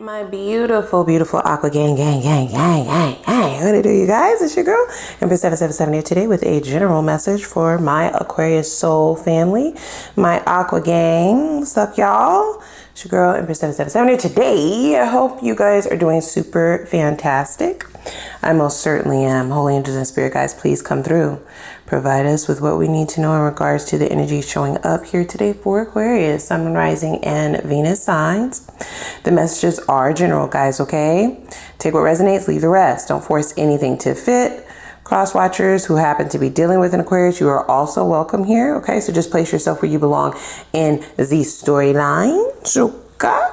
My beautiful, beautiful Aqua gang. What it do, you guys? It's your girl, Empress 777 here today with a general message for my Aquarius soul family, my Aqua gang. What's up, y'all? It's your girl, Empress 777 here today. I hope you guys are doing super fantastic. I most certainly am. Holy angels and spirit guides, please come through. Provide us with what we need to know in regards to the energy showing up here today for Aquarius, Sun, Rising, and Venus signs. The messages are general, guys, okay? Take what resonates, leave the rest. Don't force anything to fit. Cross watchers who happen to be dealing with an Aquarius, you are also welcome here, okay? So just place yourself where you belong in the storyline. Okay?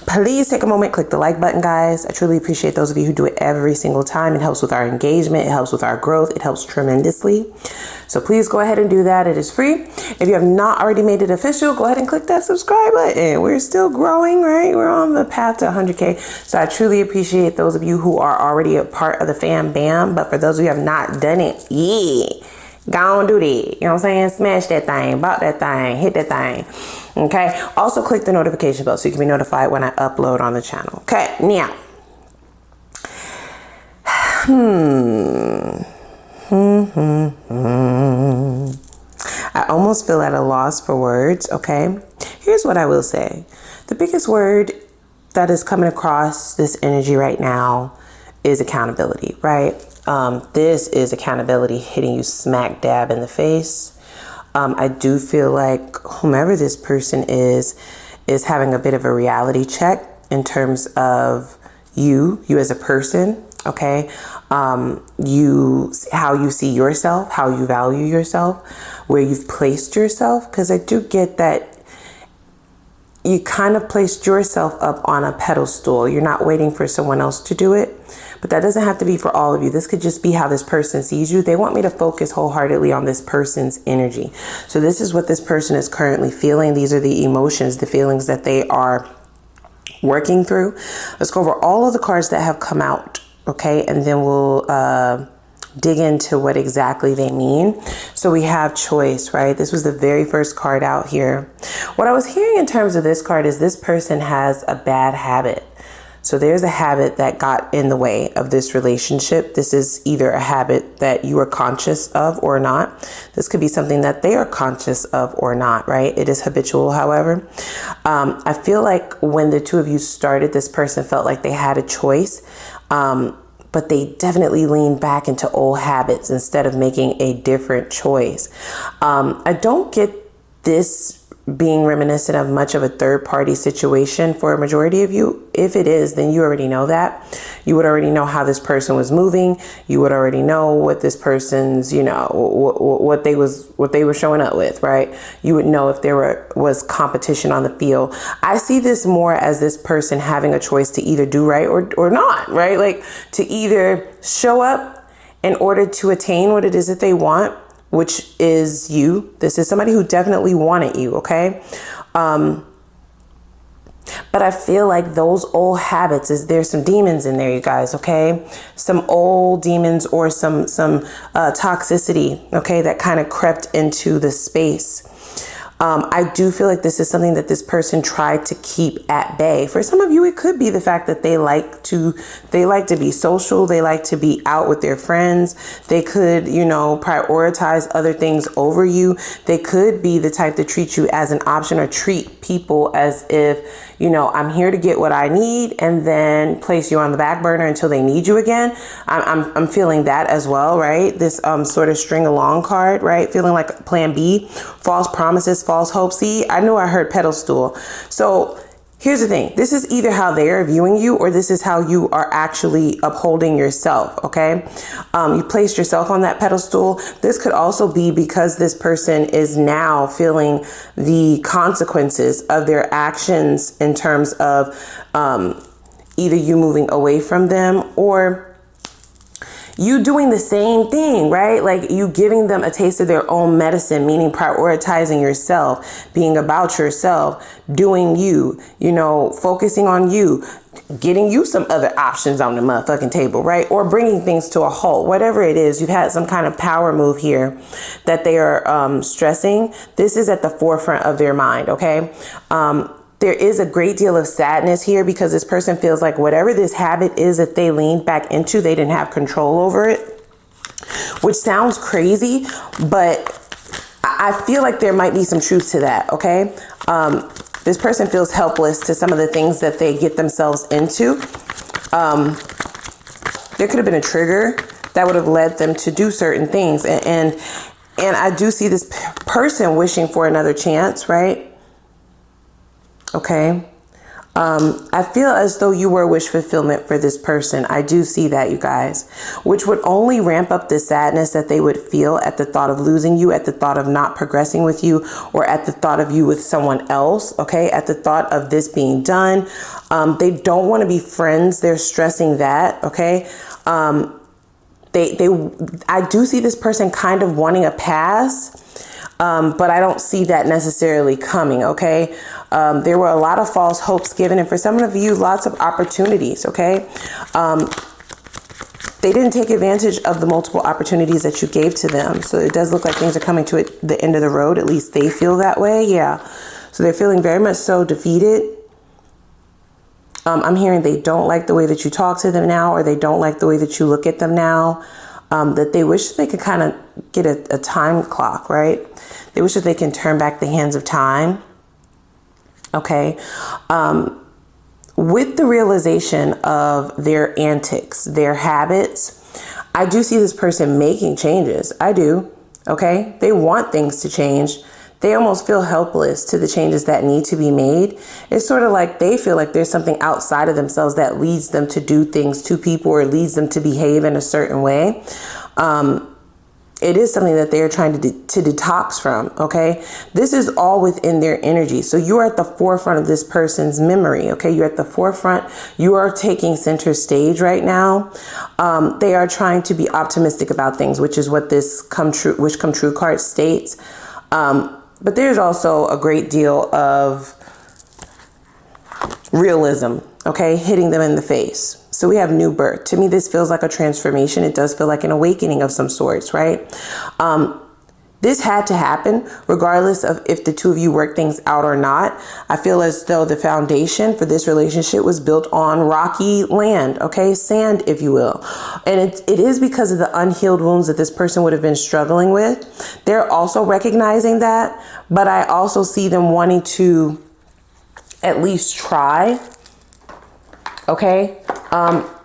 Please take a moment, click the like button, guys. I truly appreciate those of you who do it every single time. It helps with our engagement. It helps with our growth. It helps tremendously. So please go ahead and do that. It is free. If you have not already made it official, go ahead and click that subscribe button. We're still growing, right? We're on the path to 100K. So I truly appreciate those of you who are already a part of the fam bam. But for those of you who have not done it, go on, do that. You know what I'm saying? Smash that thing, bop that thing, hit that thing. Okay. Also click the notification bell so you can be notified when I upload on the channel. Okay. Now. I almost feel at a loss for words. Okay. Here's what I will say. The biggest word that is coming across this energy right now is accountability, right? This is accountability hitting you smack dab in the face. I do feel like whomever this person is having a bit of a reality check in terms of you as a person, okay? How you see yourself, how you value yourself, where you've placed yourself, because I do get that you kind of placed yourself up on a pedestal. You're not waiting for someone else to do it, but that doesn't have to be for all of you. This could just be how this person sees you. They want me to focus wholeheartedly on this person's energy. So this is what this person is currently feeling. These are the emotions, the feelings that they are working through. Let's go over all of the cards that have come out, okay? And then we'll dig into what exactly they mean. So we have choice, right? This was the very first card out here. What I was hearing in terms of this card is this person has a bad habit. So there's a habit that got in the way of this relationship. This is either a habit that you are conscious of or not. This could be something that they are conscious of or not, right? It is habitual, however. I feel like when the two of you started, this person felt like they had a choice. But they definitely lean back into old habits instead of making a different choice. I don't get this being reminiscent of much of a third-party situation for a majority of you. If it is, then you already know that. You would already know how this person was moving. You would already know what this person's, what they were showing up with, right? You would know if there was competition on the field. I see this more as this person having a choice to either do right or not, right? Like to either show up in order to attain what it is that they want, which is you. This is somebody who definitely wanted you, okay? But I feel like those old habits, there's some demons in there, you guys, okay? Some old demons or some toxicity, okay, that kind of crept into the space. I do feel like this is something that this person tried to keep at bay. For some of you, it could be the fact that they like to be social. They like to be out with their friends. They could, prioritize other things over you. They could be the type to treat you as an option or treat people as if, I'm here to get what I need and then place you on the back burner until they need you again. I'm feeling that as well, right? This sort of string along card, right? Feeling like plan B, false promises, false hope. See, I knew I heard pedestal. So here's the thing. This is either how they are viewing you or this is how you are actually upholding yourself. Okay. You placed yourself on that pedestal. This could also be because this person is now feeling the consequences of their actions in terms of either you moving away from them or you doing the same thing, right? Like you giving them a taste of their own medicine, meaning prioritizing yourself, being about yourself, doing you, focusing on you, getting you some other options on the motherfucking table, right? Or bringing things to a halt, whatever it is. You've had some kind of power move here that they are stressing. This is at the forefront of their mind, okay? There is a great deal of sadness here because this person feels like whatever this habit is that they leaned back into, they didn't have control over it, which sounds crazy, but I feel like there might be some truth to that, okay? This person feels helpless to some of the things that they get themselves into. There could have been a trigger that would have led them to do certain things. And I do see this person wishing for another chance, right? Okay. I feel as though you were a wish fulfillment for this person. I do see that, you guys, which would only ramp up the sadness that they would feel at the thought of losing you, at the thought of not progressing with you, or at the thought of you with someone else. Okay. At the thought of this being done. They don't want to be friends. They're stressing that. Okay. I do see this person kind of wanting a pass. But I don't see that necessarily coming, okay? There were a lot of false hopes given, and for some of you, lots of opportunities, okay? They didn't take advantage of the multiple opportunities that you gave to them. So it does look like things are coming to the end of the road. At least they feel that way, yeah. So they're feeling very much so defeated. I'm hearing they don't like the way that you talk to them now, or they don't like the way that you look at them now. That they wish they could kind of get a time clock, right? They wish that they can turn back the hands of time. Okay. With the realization of their antics, their habits, I do see this person making changes. I do. Okay. They want things to change. They almost feel helpless to the changes that need to be made. It's sort of like they feel like there's something outside of themselves that leads them to do things to people or leads them to behave in a certain way. It is something that they are trying to detox from, okay? This is all within their energy. So you are at the forefront of this person's memory, okay? You're at the forefront. You are taking center stage right now. They are trying to be optimistic about things, which is what this come true card states. But there's also a great deal of realism, okay, hitting them in the face. So we have new birth. To me, this feels like a transformation. It does feel like an awakening of some sorts, right? This had to happen regardless of if the two of you work things out or not. I feel as though the foundation for this relationship was built on rocky land, okay, sand, if you will. And it is because of the unhealed wounds that this person would have been struggling with. They're also recognizing that, but I also see them wanting to at least try. Okay.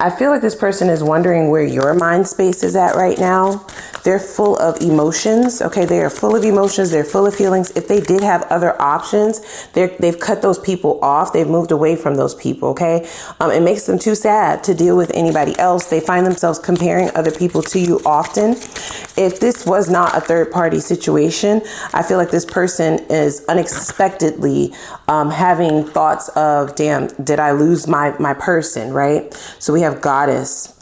I feel like this person is wondering where your mind space is at right now. They're full of emotions. Okay. They are full of emotions. They're full of feelings. If they did have other options, they've cut those people off. They've moved away from those people. Okay. It makes them too sad to deal with anybody else. They find themselves comparing other people to you often. If this was not a third party situation, I feel like this person is unexpectedly having thoughts of, damn, did I lose my person, right? So we have goddess,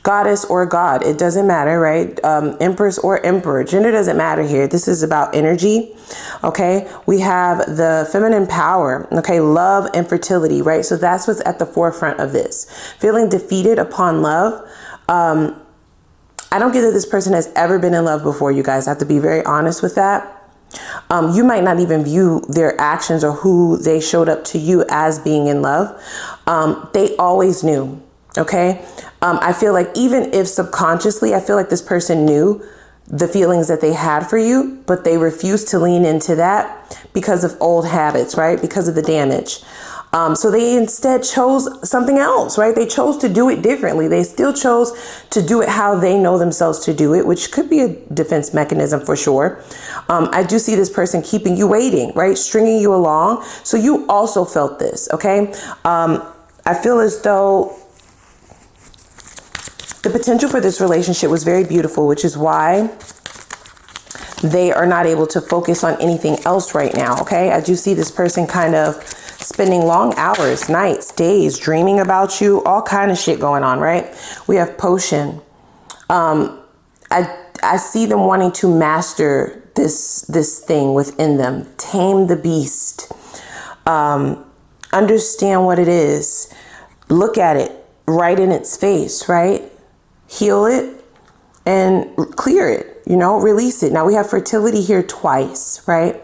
goddess or God, it doesn't matter, right? Empress or emperor, gender doesn't matter here. This is about energy. Okay. We have the feminine power. Okay. Love and fertility, right? So that's what's at the forefront of this. Feeling defeated upon love. I don't get that this person has ever been in love before, you guys. I have to be very honest with that. You might not even view their actions or who they showed up to you as being in love. They always knew. Okay. I feel like even if subconsciously, I feel like this person knew the feelings that they had for you, but they refused to lean into that because of old habits, right? Because of the damage. So they instead chose something else, right? They chose to do it differently. They still chose to do it how they know themselves to do it, which could be a defense mechanism for sure. I do see this person keeping you waiting, right? Stringing you along. So you also felt this, okay? I feel as though the potential for this relationship was very beautiful, which is why they are not able to focus on anything else right now, okay? I do see this person kind of spending long hours, nights, days, dreaming about you, all kind of shit going on, right? We have potion. I see them wanting to master this thing within them, tame the beast, understand what it is, look at it right in its face, right? Heal it, and clear it, you know, release it. Now we have fertility here twice, right?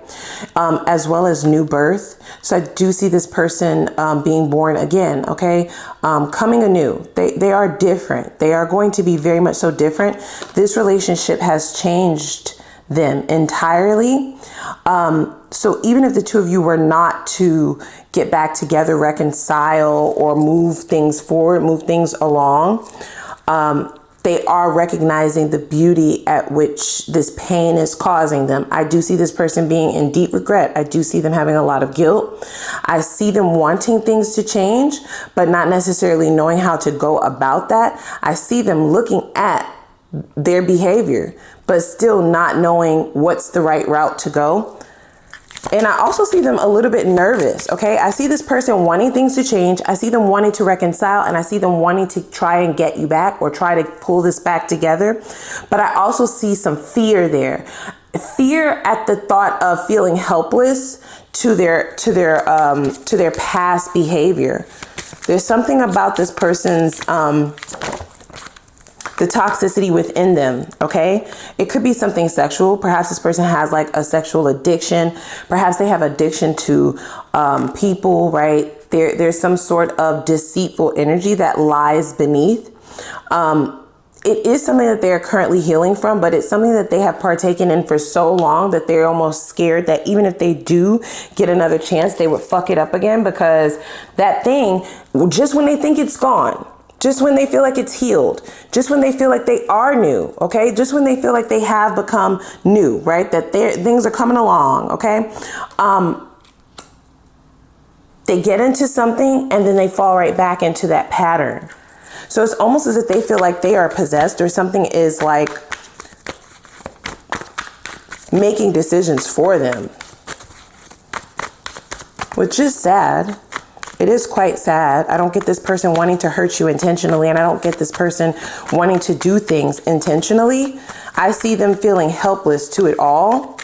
As well as new birth. So I do see this person being born again, okay? Coming anew. They are different. They are going to be very much so different. This relationship has changed them entirely. So even if the two of you were not to get back together, reconcile, or move things forward, move things along, they are recognizing the beauty at which this pain is causing them. I do see this person being in deep regret. I do see them having a lot of guilt. I see them wanting things to change, but not necessarily knowing how to go about that. I see them looking at their behavior, but still not knowing what's the right route to go. And I also see them a little bit nervous, okay? I see this person wanting things to change. I see them wanting to reconcile, and I see them wanting to try and get you back or try to pull this back together. But I also see some fear there. Fear at the thought of feeling helpless to their past behavior. There's something about this person's the toxicity within them, okay? It could be something sexual. Perhaps this person has like a sexual addiction. Perhaps they have addiction to people, right? There's some sort of deceitful energy that lies beneath. It is something that they're currently healing from, but it's something that they have partaken in for so long that they're almost scared that even if they do get another chance, they would fuck it up again, because that thing, just when they think it's gone, just when they feel like it's healed, just when they feel like they are new, okay? Just when they feel like they have become new, right? That things are coming along, okay? They get into something and then they fall right back into that pattern. So it's almost as if they feel like they are possessed, or something is like making decisions for them, which is sad. It is quite sad. I don't get this person wanting to hurt you intentionally, and I don't get this person wanting to do things intentionally. I see them feeling helpless to it all.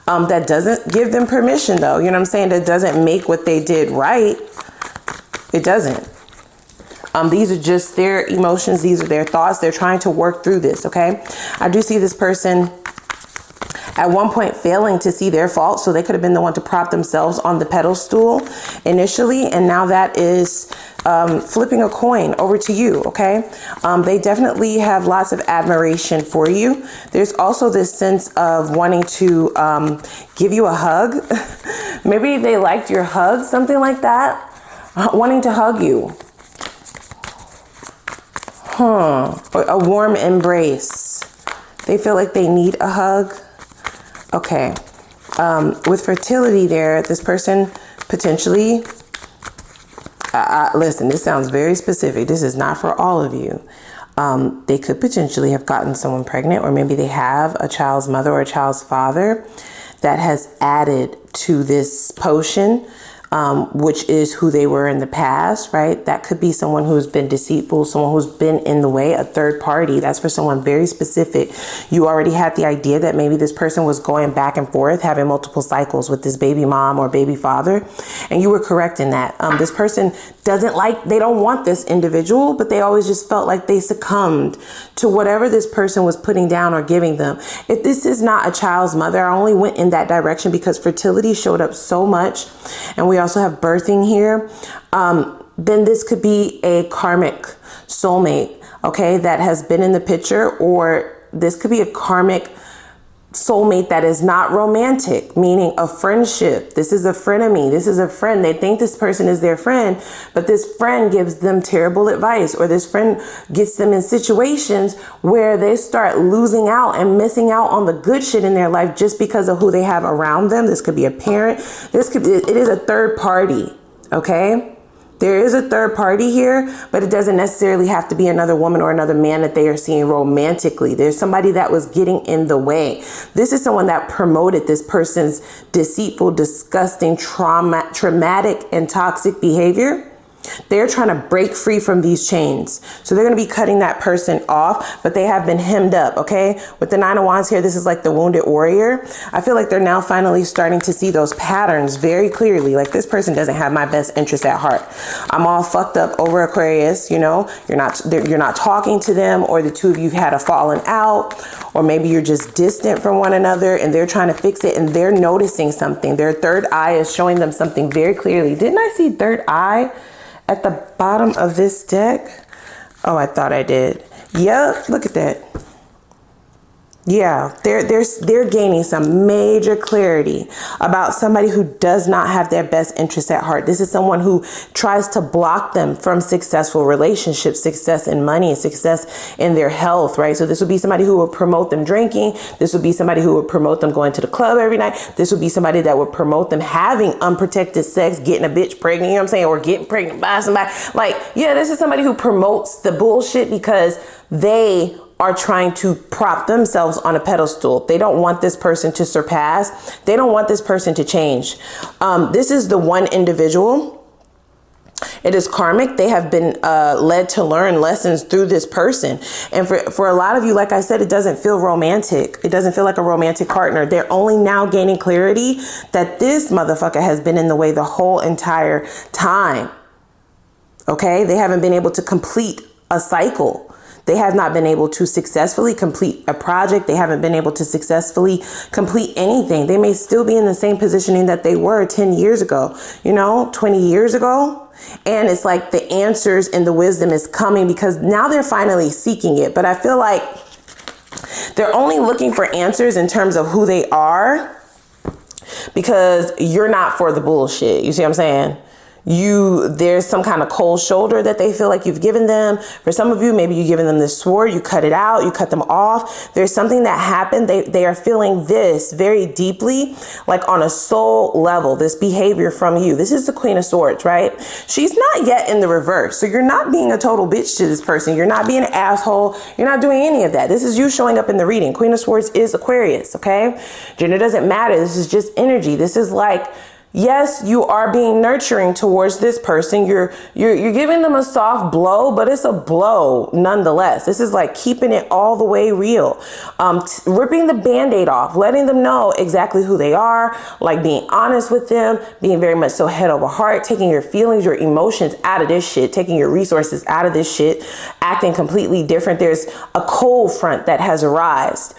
That doesn't give them permission, though. You know what I'm saying? That doesn't make what they did right. It doesn't. These are just their emotions. These are their thoughts. They're trying to work through this, okay? I do see this person at one point failing to see their fault. So they could have been the one to prop themselves on the pedestal initially. And now that is flipping a coin over to you, okay? They definitely have lots of admiration for you. There's also this sense of wanting to give you a hug. Maybe they liked your hug, something like that. Wanting to hug you. Or a warm embrace. They feel like they need a hug. Okay. With fertility there, this person potentially, listen, this sounds very specific. This is not for all of you. They could potentially have gotten someone pregnant, or maybe they have a child's mother or a child's father that has added to this potion, which is who they were in the past, right? That could be someone who's been deceitful, someone who's been in the way, a third party. That's for someone very specific. You already had the idea that maybe this person was going back and forth, having multiple cycles with this baby mom or baby father. And you were correct in that. This person they don't want this individual, but they always just felt like they succumbed to whatever this person was putting down or giving them. If this is not a child's mother, I only went in that direction because fertility showed up so much. And we also have birthing here. Then this could be a karmic soulmate, okay, that has been in the picture, or this could be a karmic soulmate that is not romantic, meaning a friendship. This is a frenemy. This is a friend. They think this person is their friend, but this friend gives them terrible advice, or this friend gets them in situations where they start losing out and missing out on the good shit in their life just because of who they have around them. This could be a parent. It is a third party. Okay. There is a third party here, but it doesn't necessarily have to be another woman or another man that they are seeing romantically. There's somebody that was getting in the way. This is someone that promoted this person's deceitful, disgusting, traumatic, and toxic behavior. They're trying to break free from these chains. So they're going to be cutting that person off, but they have been hemmed up, okay? With the Nine of Wands here, this is like the wounded warrior. I feel like they're now finally starting to see those patterns very clearly. Like, this person doesn't have my best interest at heart. I'm all fucked up over Aquarius, you know? You're not talking to them, or the two of you had a falling out, or maybe you're just distant from one another and they're trying to fix it and they're noticing something. Their third eye is showing them something very clearly. Didn't I see third eye at the bottom of this deck? Oh, I thought I did. Yep, look at that. Yeah, they're gaining some major clarity about somebody who does not have their best interests at heart. This is someone who tries to block them from successful relationships, success in money, success in their health, right? So this would be somebody who would promote them drinking. This would be somebody who would promote them going to the club every night. This would be somebody that would promote them having unprotected sex, getting a bitch pregnant, you know what I'm saying? Or getting pregnant by somebody. Like, yeah, this is somebody who promotes the bullshit because they are trying to prop themselves on a pedestal. They don't want this person to surpass. They don't want this person to change. This is the one individual. It is karmic. They have been led to learn lessons through this person. And for a lot of you, like I said, it doesn't feel romantic. It doesn't feel like a romantic partner. They're only now gaining clarity that this motherfucker has been in the way the whole entire time. Okay? They haven't been able to complete a cycle. They have not been able to successfully complete a project. They haven't been able to successfully complete anything. They may still be in the same positioning that they were 10 years ago, you know, 20 years ago. And it's like the answers and the wisdom is coming because now they're finally seeking it. But I feel like they're only looking for answers in terms of who they are because you're not for the bullshit. You see what I'm saying? There's some kind of cold shoulder that they feel like you've given them. For some of you, maybe you've given them this sword, you cut it out, you cut them off. There's something that happened. They are feeling this very deeply, like on a soul level, this behavior from you. This is the Queen of Swords, right? She's not yet in the reverse. So you're not being a total bitch to this person. You're not being an asshole. You're not doing any of that. This is you showing up in the reading. Queen of Swords is Aquarius, okay? Gender doesn't matter. This is just energy. This is like, yes, you are being nurturing towards this person. You're giving them a soft blow, but it's a blow nonetheless. This is like keeping it all the way real. Ripping the Band-Aid off, letting them know exactly who they are, like being honest with them, being very much so head over heart, taking your feelings, your emotions out of this shit, taking your resources out of this shit, acting completely different. There's a cold front that has arisen.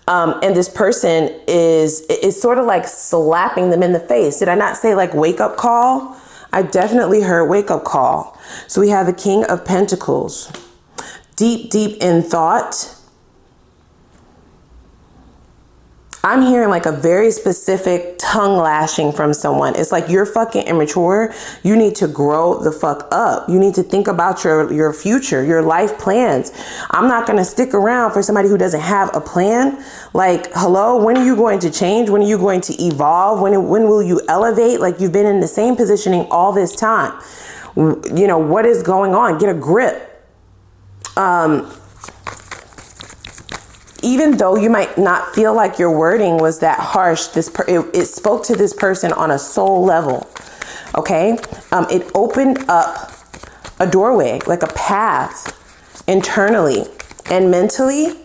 And this person is sort of like slapping them in the face. Did I not say like wake up call? I definitely heard wake up call. So we have the King of Pentacles, deep in thought. I'm hearing like a very specific tongue lashing from someone. It's like you're fucking immature. You need to grow the fuck up. You need to think about your future, your life plans. I'm not going to stick around for somebody who doesn't have a plan. Like, hello, when are you going to change? When are you going to evolve? When will you elevate? Like, you've been in the same positioning all this time. You know, what is going on? Get a grip. Even though you might not feel like your wording was that harsh, it spoke to this person on a soul level, okay? It opened up a doorway, like a path internally and mentally.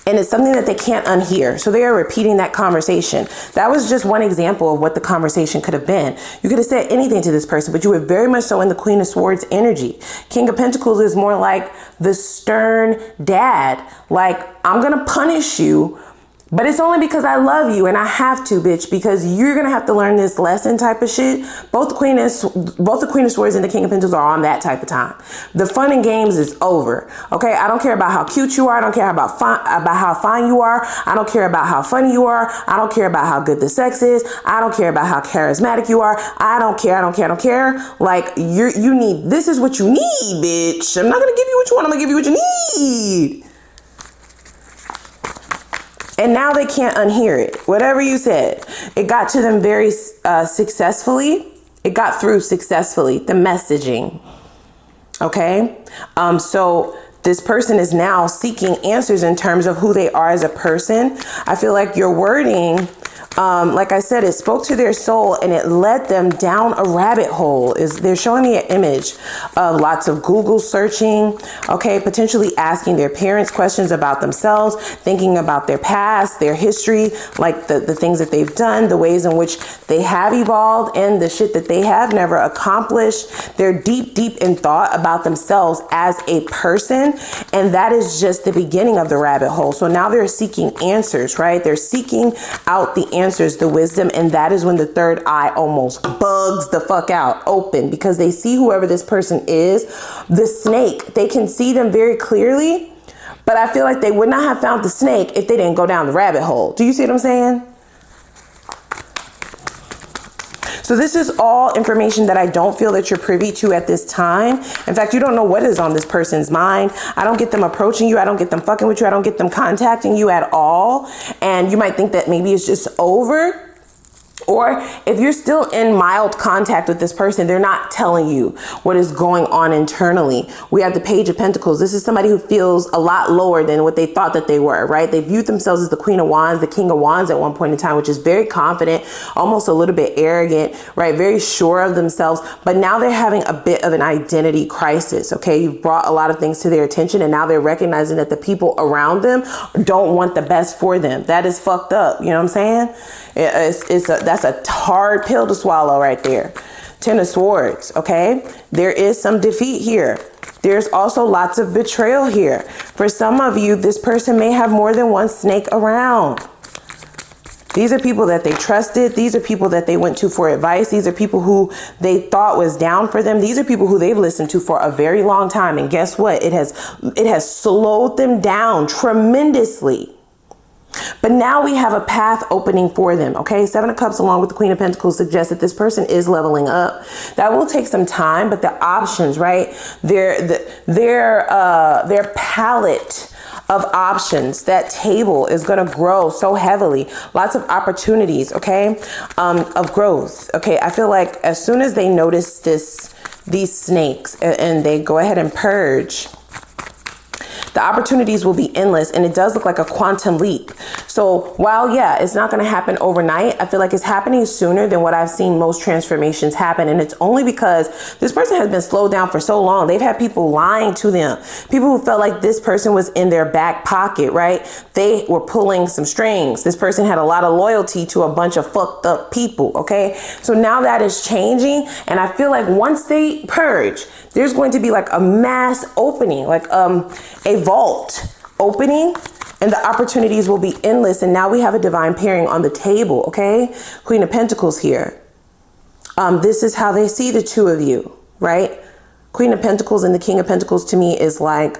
And it's something that they can't unhear. So they are repeating that conversation. That was just one example of what the conversation could have been. You could have said anything to this person, but you were very much so in the Queen of Swords energy. King of Pentacles is more like the stern dad. Like, I'm going to punish you, but it's only because I love you and I have to, bitch, because you're going to have to learn this lesson type of shit. Both the Queen of Swords and the King of Pentacles are on that type of time. The fun and games is over. Okay. I don't care about how cute you are. I don't care about how fine you are. I don't care about how funny you are. I don't care about how good the sex is. I don't care about how charismatic you are. I don't care. Like this is what you need, bitch. I'm not going to give you what you want. I'm going to give you what you need. And now they can't unhear it. Whatever you said, it got to them very successfully. It got through successfully, the messaging. Okay. So this person is now seeking answers in terms of who they are as a person. I feel like your wording, like I said, it spoke to their soul and it led them down a rabbit hole. They're showing me an image of lots of Google searching, okay, potentially asking their parents questions about themselves, thinking about their past, their history, like the things that they've done, the ways in which they have evolved, and the shit that they have never accomplished. They're deep in thought about themselves as a person, and that is just the beginning of the rabbit hole. So now they're seeking answers, right? They're seeking out the answers, the wisdom, and that is when the third eye almost bugs the fuck out open, because they see whoever this person is, the snake. They can see them very clearly, but I feel like they would not have found the snake if they didn't go down the rabbit hole. Do you see what I'm saying? So this is all information that I don't feel that you're privy to at this time. In fact, you don't know what is on this person's mind. I don't get them approaching you. I don't get them fucking with you. I don't get them contacting you at all. And you might think that maybe it's just over. Or if you're still in mild contact with this person, they're not telling you what is going on internally. We have the Page of Pentacles. This is somebody who feels a lot lower than what they thought that they were, right? They viewed themselves as the Queen of Wands, the King of Wands at one point in time, which is very confident, almost a little bit arrogant, right? Very sure of themselves. But now they're having a bit of an identity crisis, okay? You've brought a lot of things to their attention, and now they're recognizing that the people around them don't want the best for them. That is fucked up. You know what I'm saying? That's a hard pill to swallow right there. Ten of Swords, okay? There is some defeat here. There's also lots of betrayal here. For some of you, this person may have more than one snake around. These are people that they trusted. These are people that they went to for advice. These are people who they thought was down for them. These are people who they've listened to for a very long time. And guess what? It has slowed them down tremendously. But now we have a path opening for them, okay? Seven of Cups along with the Queen of Pentacles suggests that this person is leveling up. That will take some time, but the options, right? Their palette of options, that table is going to grow so heavily. Lots of opportunities, okay? Of growth, okay? I feel like as soon as they notice these snakes and they go ahead and purge, the opportunities will be endless, and it does look like a quantum leap. So while, yeah, it's not going to happen overnight, I feel like it's happening sooner than what I've seen most transformations happen. And it's only because this person has been slowed down for so long. They've had people lying to them. People who felt like this person was in their back pocket, right? They were pulling some strings. This person had a lot of loyalty to a bunch of fucked up people, okay? So now that is changing, and I feel like once they purge, there's going to be like a mass opening, like a vault opening, and the opportunities will be endless. And now we have a divine pairing on the table, okay? Queen of Pentacles here. This is how they see the two of you, right? Queen of Pentacles and the King of Pentacles to me is like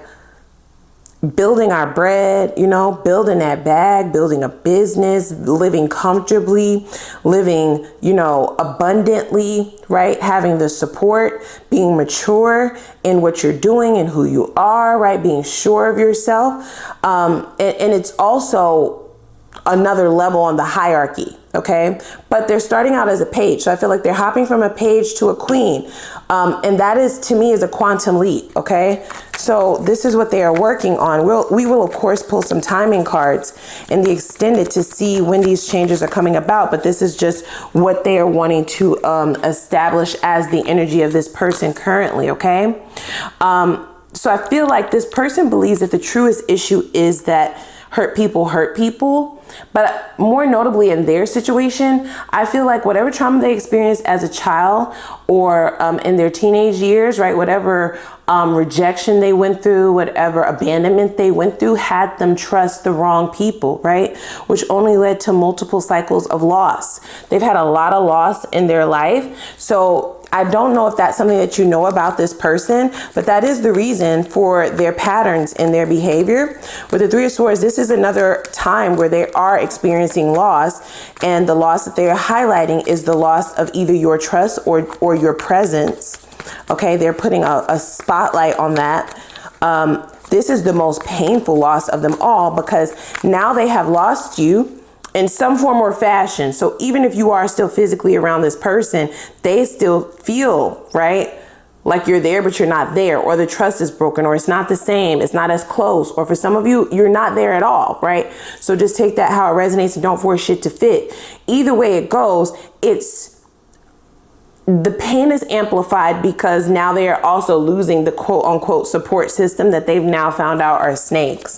building our bread, you know, building that bag, building a business, living comfortably, living, you know, abundantly, right? Having the support, being mature in what you're doing and who you are, right? Being sure of yourself. And it's also another level on the hierarchy, okay? But they're starting out as a page. So I feel like they're hopping from a page to a queen. And that is, to me, is a quantum leap, okay? So this is what they are working on. We will, of course, pull some timing cards in the extended to see when these changes are coming about. But this is just what they are wanting to establish as the energy of this person currently, okay? So I feel like this person believes that the truest issue is that hurt people. But more notably in their situation, I feel like whatever trauma they experienced as a child or in their teenage years, right, whatever rejection they went through, whatever abandonment they went through, had them trust the wrong people, right, which only led to multiple cycles of loss. They've had a lot of loss in their life. So I don't know if that's something that you know about this person, but that is the reason for their patterns in their behavior. With the Three of Swords, this is another time where they are experiencing loss, and the loss that they are highlighting is the loss of either your trust or your presence. Okay, they're putting a spotlight on that. This is the most painful loss of them all, because now they have lost you in some form or fashion. So even if you are still physically around this person, they still feel, right, like you're there, but you're not there, or the trust is broken, or it's not the same, it's not as close, or for some of you, you're not there at all, right? So just take that how it resonates and don't force shit to fit. Either way it goes, the pain is amplified because now they are also losing the quote unquote support system that they've now found out are snakes.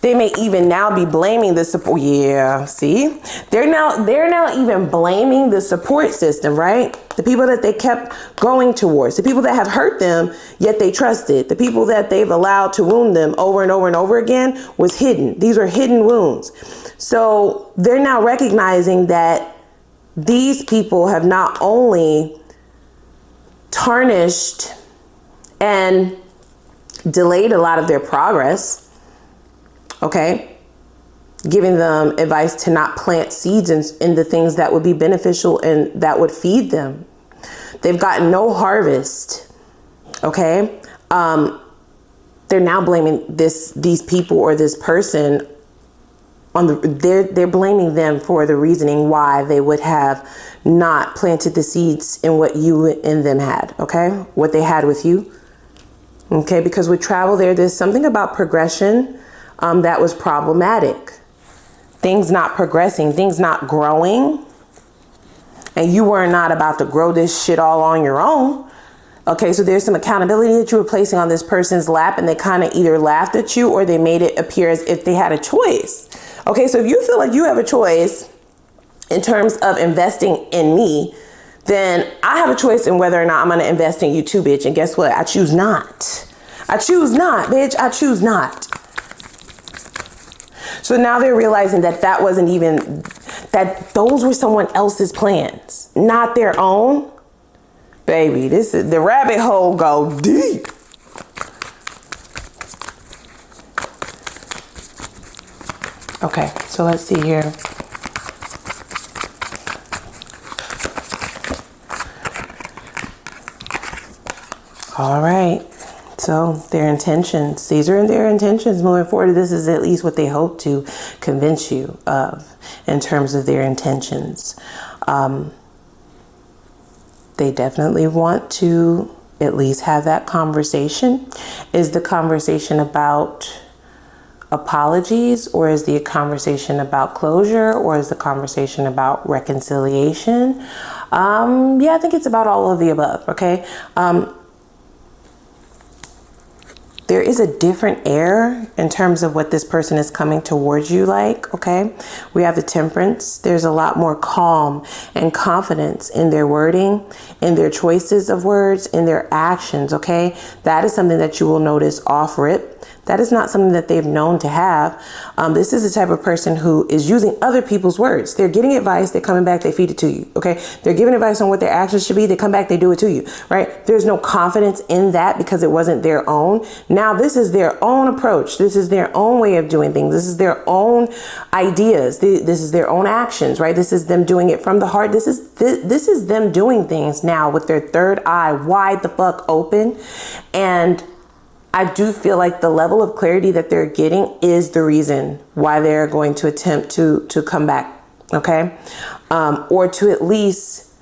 They may even now be blaming the support. Yeah, see? They're now even blaming the support system, right? The people that they kept going towards, the people that have hurt them, yet they trusted. The people that they've allowed to wound them over and over and over again was hidden. These were hidden wounds. So they're now recognizing that these people have not only tarnished and delayed a lot of their progress, okay, giving them advice to not plant seeds in the things that would be beneficial and that would feed them. They've gotten no harvest, okay? They're now blaming these people or this person on they're blaming them for the reasoning why they would have not planted the seeds in what you and them had, okay? What they had with you, okay? Because with travel there's something about progression that was problematic. Things not progressing, things not growing. And you were not about to grow this shit all on your own. Okay, so there's some accountability that you were placing on this person's lap, and they kind of either laughed at you or they made it appear as if they had a choice. Okay, so if you feel like you have a choice in terms of investing in me, then I have a choice in whether or not I'm going to invest in you too, bitch. And guess what? I choose not. I choose not, bitch. I choose not. So now they're realizing that that wasn't even, that those were someone else's plans, not their own. Baby, this is the rabbit hole go deep. Okay, so let's see here. All right. So their intentions, these are their intentions moving forward. This is at least what they hope to convince you of in terms of their intentions. They definitely want to at least have that conversation. Is the conversation about apologies, or is the conversation about closure, or is the conversation about reconciliation? Yeah, I think it's about all of the above, okay? There is a different air in terms of what this person is coming towards you like, okay? We have the Temperance. There's a lot more calm and confidence in their wording, in their choices of words, in their actions, okay? That is something that you will notice off rip. That is not something that they've known to have. This is the type of person who is using other people's words. They're getting advice, they're coming back, they feed it to you, okay? They're giving advice on what their actions should be, they come back, they do it to you, right? There's no confidence in that because it wasn't their own. Now this is their own approach. This is their own way of doing things. This is their own ideas. This is their own actions, right? This is them doing it from the heart. This is them doing things now with their third eye wide the fuck open. And I do feel like the level of clarity that they're getting is the reason why they're going to attempt to come back, okay? Or to at least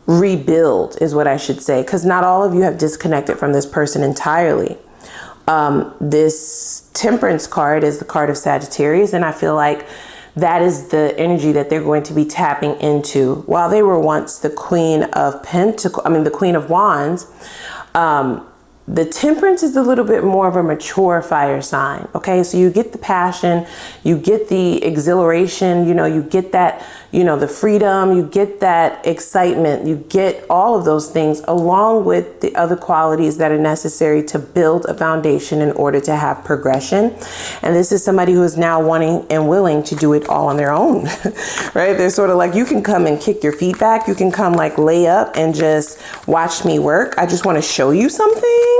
rebuild is what I should say, because not all of you have disconnected from this person entirely. This Temperance card is the card of Sagittarius, and I feel like that is the energy that they're going to be tapping into. While they were once the Queen of the Queen of Wands, the Temperance is a little bit more of a mature fire sign. Okay, so you get the passion, you get the exhilaration, you get that, the freedom, you get that excitement, you get all of those things along with the other qualities that are necessary to build a foundation in order to have progression. And this is somebody who is now wanting and willing to do it all on their own, right? They're sort of like, you can come and kick your feet back. You can come like lay up and just watch me work. I just want to show you something.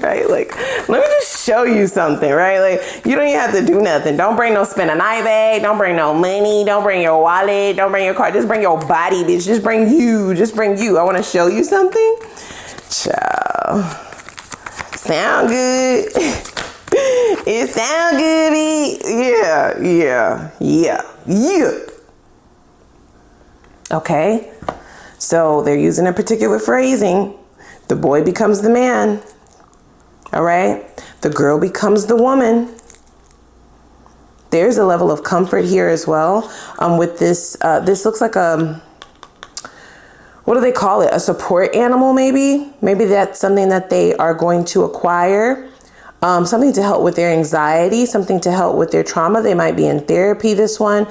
Right? Like, let me just show you something, right? Like, you don't even have to do nothing. Don't bring no spend a night bag. Don't bring no money. Don't bring your wallet. Don't bring your car. Just bring your body, bitch. Just bring you. Just bring you. I want to show you something. Ciao. Sound good? It sound good, yeah. Okay. So they're using a particular phrasing The boy becomes the man. All right. The girl becomes the woman. There's a level of comfort here as well. With this, this looks like a, what do they call it? A support animal, maybe? Maybe that's something that they are going to acquire. Something to help with their anxiety, something to help with their trauma. They might be in therapy, this one.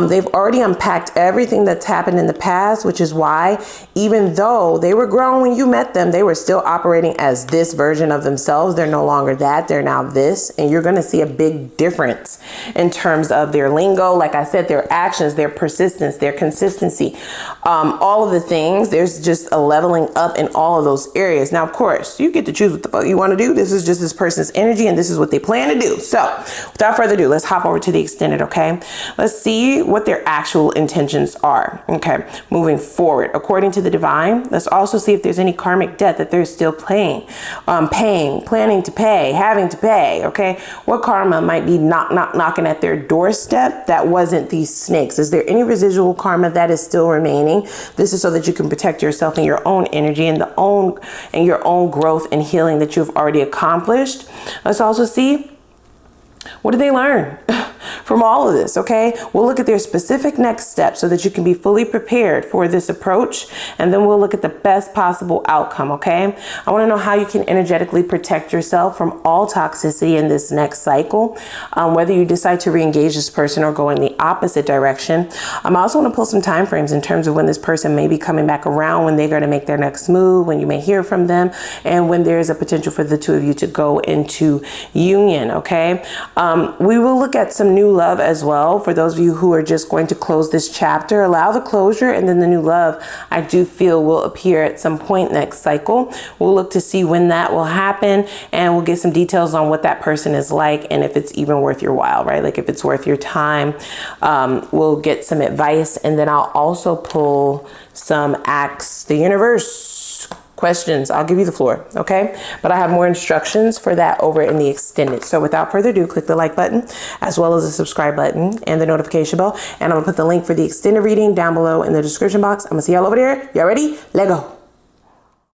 They've already unpacked everything that's happened in the past, which is why, even though they were grown when you met them, they were still operating as this version of themselves. They're no longer that. They're now this. And you're going to see a big difference in terms of their lingo. Like I said, their actions, their persistence, their consistency, all of the things. There's just a leveling up in all of those areas. Now, of course, you get to choose what the fuck you want to do. This is just this person's energy, and this is what they plan to do. So without further ado, let's hop over to the extended. Okay, let's see what their actual intentions are. Okay, moving forward according to the divine, let's also see if there's any karmic debt that they're still planning to pay, having to pay. Okay, what karma might be knocking at their doorstep that wasn't these snakes? Is there any residual karma that is still remaining? This is so that you can protect yourself and your own energy and your own growth and healing that you've already accomplished. Let's also see, what did they learn from all of this? Okay, we'll look at their specific next steps so that you can be fully prepared for this approach, and then we'll look at the best possible outcome. Okay, I want to know how you can energetically protect yourself from all toxicity in this next cycle, whether you decide to re-engage this person or go in the opposite direction. I also want to pull some time frames in terms of when this person may be coming back around, when they're going to make their next move, when you may hear from them, and when there is a potential for the two of you to go into union. Okay, we will look at some new love as well. For those of you who are just going to close this chapter, allow the closure, and then the new love, I do feel, will appear at some point next cycle. We'll look to see when that will happen, and we'll get some details on what that person is like and if it's even worth your while, right? Like if it's worth your time. We'll get some advice, and then I'll also pull some Ask the Universe questions. I'll give you the floor, okay? But I have more instructions for that over in the extended. So without further ado, click the like button as well as the subscribe button and the notification bell. And I'm gonna put the link for the extended reading down below in the description box. I'm gonna see y'all over there. Y'all ready? Let go.